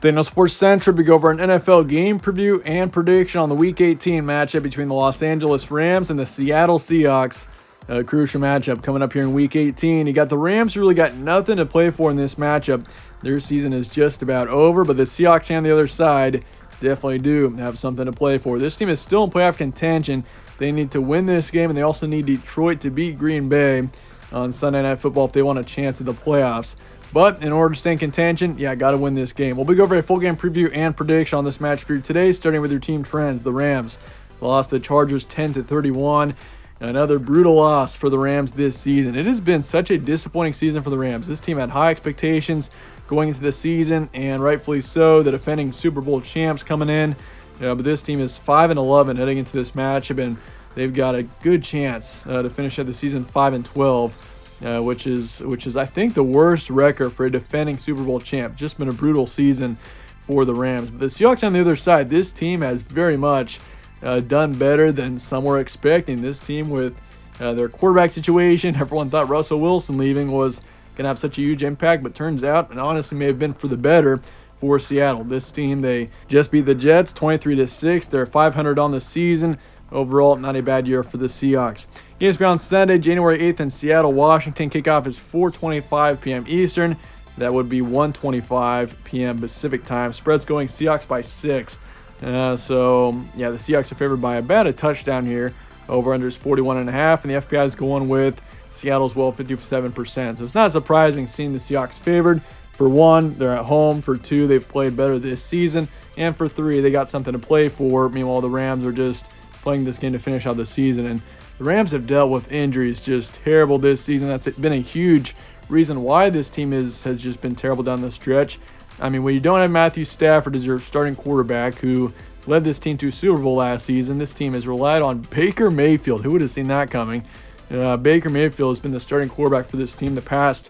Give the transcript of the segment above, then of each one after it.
Today on Sports Central, we go over an NFL game preview and prediction on the Week 18 matchup between the Los Angeles Rams and the Seattle Seahawks. A crucial matchup coming up here in Week 18. You got the Rams who really got nothing to play for in this matchup. Their season is just about over, but the Seahawks on the other side definitely do have something to play for. This team is still in playoff contention. They need to win this game, and they also need Detroit to beat Green Bay on Sunday Night Football if they want a chance at the playoffs. But in order to stay in contention, got to win this game. We'll be going over a full game preview and prediction on this match for you today, starting with your team trends. The Rams lost the Chargers 10-31. Another brutal loss for the Rams this season. It has been such a disappointing season for the Rams. This team had high expectations going into the season, and rightfully so. The defending Super Bowl champs coming in. But this team is 5-11 heading into this matchup, and they've got a good chance to finish out the season 5-12. Which is I think the worst record for a defending Super Bowl champ. Just been a brutal season for the Rams. But the Seahawks on the other side, this team has very much done better than some were expecting. This team with their quarterback situation, everyone thought Russell Wilson leaving was going to have such a huge impact, but turns out, and honestly may have been for the better for Seattle. This team, they just beat the Jets 23-6. They're 500 on the season. Overall, not a bad year for the Seahawks. Games on Sunday, January 8th in Seattle, Washington. Kickoff is 4:25 p.m. Eastern. That would be 1:25 p.m. Pacific time. Spread's going Seahawks by 6. The Seahawks are favored by about a touchdown here. Over-under is 41.5, and the FPI is going with Seattle as well, 57%. So it's not surprising seeing the Seahawks favored. For one, they're at home. For two, they've played better this season. And for three, they got something to play for. Meanwhile, the Rams are just playing this game to finish out the season. And the Rams have dealt with injuries just terrible this season. That's been a huge reason why this team has just been terrible down the stretch. I mean, when you don't have Matthew Stafford as your starting quarterback who led this team to a Super Bowl last season, this team has relied on Baker Mayfield. Who would have seen that coming? Baker Mayfield has been the starting quarterback for this team the past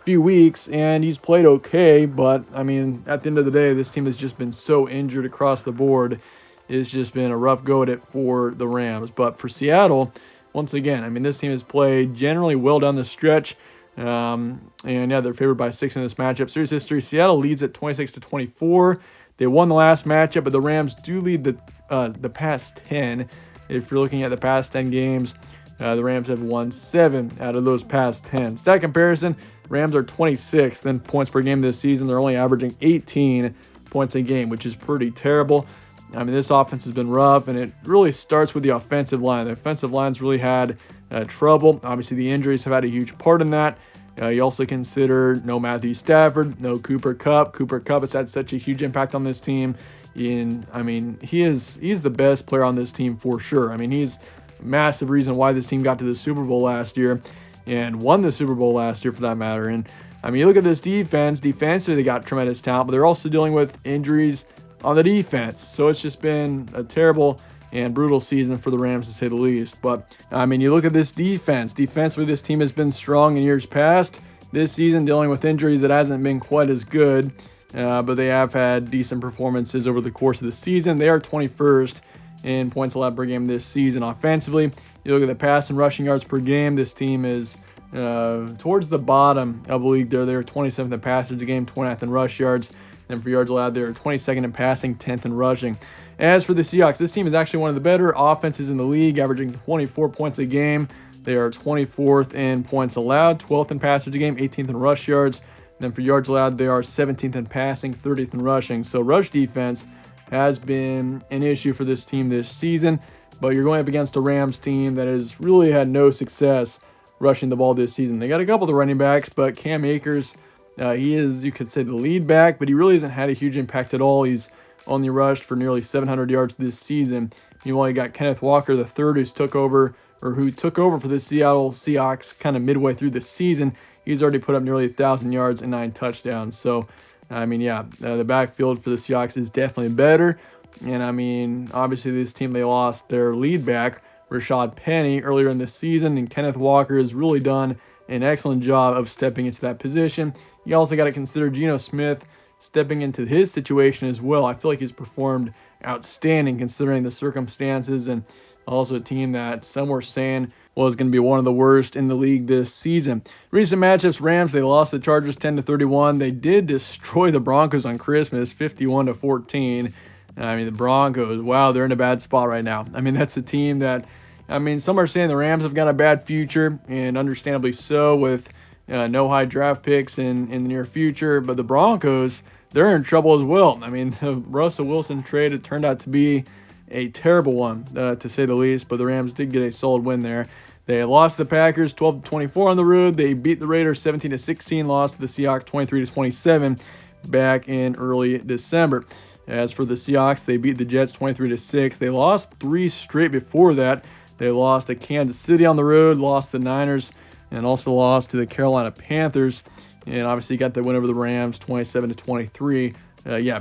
few weeks, and he's played okay. But, I mean, at the end of the day, this team has just been so injured across the board. It's just been a rough go at it for the Rams. But for Seattle, once again, I mean, this team has played generally well down the stretch. They're favored by 6 in this matchup. Series history, Seattle leads at 26-24. They won the last matchup, but the Rams do lead the past 10. If you're looking at the past 10 games, the Rams have won 7 out of those past 10. Stat comparison, Rams are 26th in points per game this season. They're only averaging 18 points a game, which is pretty terrible. I mean, this offense has been rough, and it really starts with the offensive line. The offensive line's really had trouble. Obviously, the injuries have had a huge part in that. You also consider no Matthew Stafford, no Cooper Kupp. Cooper Kupp has had such a huge impact on this team. He's the best player on this team for sure. I mean, he's a massive reason why this team got to the Super Bowl last year and won the Super Bowl last year for that matter. And, I mean, you look at this defense. Defensively, they got tremendous talent, but they're also dealing with injuries on the defense. So it's just been a terrible and brutal season for the Rams, to say the least. But, I mean, you look at this defense. Defensively, this team has been strong in years past. This season, dealing with injuries, it hasn't been quite as good. But they have had decent performances over the course of the season. They are 21st in points allowed per game this season offensively. You look at the pass and rushing yards per game. This team is towards the bottom of the league there. They're 27th in passage a game, 29th in rush yards. And for yards allowed, they're 22nd in passing, 10th in rushing. As for the Seahawks, this team is actually one of the better offenses in the league, averaging 24 points a game. They are 24th in points allowed, 12th in passage a game, 18th in rush yards. And then for yards allowed, they are 17th in passing, 30th in rushing. So rush defense has been an issue for this team this season. But you're going up against a Rams team that has really had no success rushing the ball this season. They got a couple of the running backs, but Cam Akers, he is, you could say, the lead back, but he really hasn't had a huge impact at all. He's only rushed for nearly 700 yards this season. You only got Kenneth Walker III, who took over for the Seattle Seahawks kind of midway through the season. He's already put up nearly 1,000 yards and 9 touchdowns. So, I mean, the backfield for the Seahawks is definitely better. And, I mean, obviously this team, they lost their lead back, Rashad Penny, earlier in the season, and Kenneth Walker has really done an excellent job of stepping into that position. You also got to consider Geno Smith stepping into his situation as well. I feel like he's performed outstanding considering the circumstances, and Also a team that some were saying was going to be one of the worst in the league this season. Recent matchups, Rams, they lost the Chargers 10-31. They did destroy the Broncos on Christmas, 51-14. I mean, the Broncos, wow, they're in a bad spot right now. I mean, that's a team that, I mean, some are saying the Rams have got a bad future, and understandably so, with no high draft picks in the near future. But the Broncos, they're in trouble as well. I mean, the Russell Wilson trade, it turned out to be a terrible one, to say the least. But the Rams did get a solid win there. They lost the Packers 12-24 on the road. They beat the Raiders 17-16, lost to the Seahawks 23-27 back in early December. As for the Seahawks, they beat the Jets 23-6. They lost 3 straight before that. They lost to Kansas City on the road, lost to the Niners, and also lost to the Carolina Panthers. And obviously got the win over the Rams 27-23.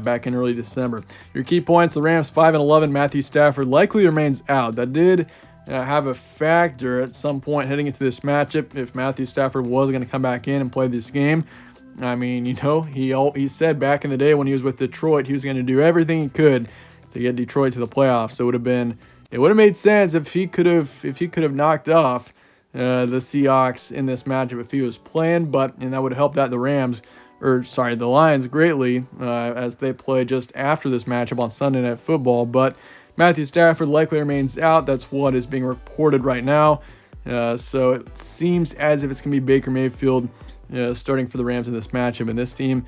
Back in early December. Your key points, the Rams 5-11. Matthew Stafford likely remains out. That did have a factor at some point heading into this matchup if Matthew Stafford was going to come back in and play this game. I mean, he said back in the day when he was with Detroit, he was going to do everything he could to get Detroit to the playoffs. So it would have made sense if he could have knocked off the Seahawks in this matchup if he was playing, and that would have helped out the Lions greatly as they play just after this matchup on Sunday Night Football. But Matthew Stafford likely remains out. That's what is being reported right now. So it seems as if it's going to be Baker Mayfield starting for the Rams in this matchup. And this team,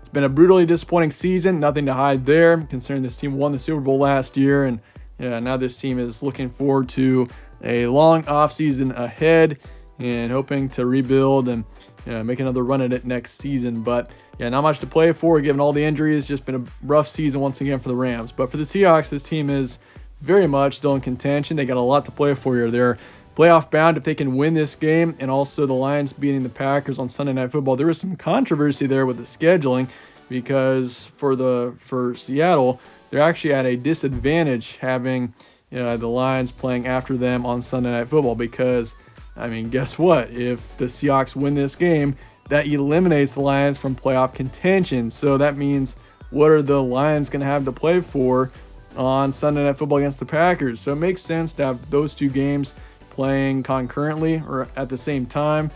it's been a brutally disappointing season. Nothing to hide there, considering this team won the Super Bowl last year. And now this team is looking forward to a long offseason ahead and hoping to rebuild and make another run at it next season. But not much to play for given all the injuries. Just been a rough season once again for the Rams. But for the Seahawks, this team is very much still in contention. They got a lot to play for here. They're playoff bound if they can win this game, and also the Lions beating the Packers on Sunday Night Football. There was some controversy there with the scheduling because for Seattle, they're actually at a disadvantage having the Lions playing after them on Sunday Night Football because, I mean, guess what? If the Seahawks win this game, that eliminates the Lions from playoff contention. So that means, what are the Lions going to have to play for on Sunday Night Football against the Packers? So it makes sense to have those two games playing concurrently or at the same time.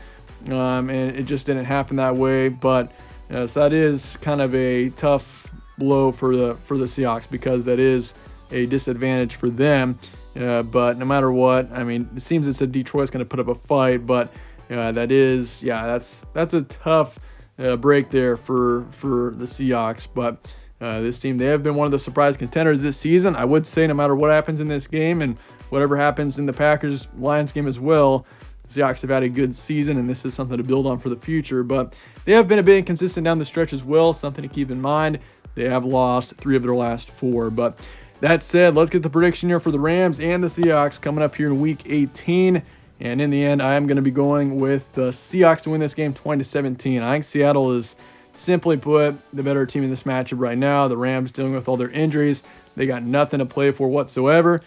And it just didn't happen that way. But so that is kind of a tough blow for the Seahawks because that is a disadvantage for them. But no matter what, I mean, it seems as if Detroit's going to put up a fight, but that's a tough break there for the Seahawks. But this team, they have been one of the surprise contenders this season. I would say no matter what happens in this game and whatever happens in the Packers-Lions game as well, the Seahawks have had a good season, and this is something to build on for the future. But they have been a bit inconsistent down the stretch as well, something to keep in mind. They have lost 3 of their last 4. But that said, let's get the prediction here for the Rams and the Seahawks coming up here in Week 18. And in the end, I am going to be going with the Seahawks to win this game 20-17. I think Seattle is, simply put, the better team in this matchup right now. The Rams dealing with all their injuries. They got nothing to play for whatsoever.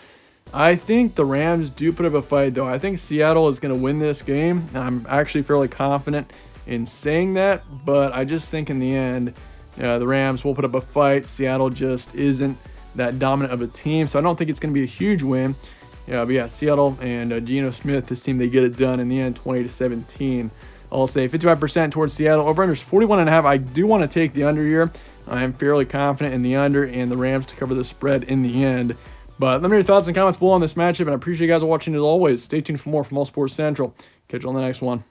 I think the Rams do put up a fight, though. I think Seattle is going to win this game. And I'm actually fairly confident in saying that. But I just think in the end, the Rams will put up a fight. Seattle just isn't that dominant of a team. So I don't think it's going to be a huge win. But Seattle and Geno Smith, this team, they get it done in the end, 20-17. I'll say 55% towards Seattle. Over-unders 41.5. I do want to take the under here. I am fairly confident in the under and the Rams to cover the spread in the end. But let me know your thoughts and comments below on this matchup, and I appreciate you guys watching as always. Stay tuned for more from All Sports Central. Catch you on the next one.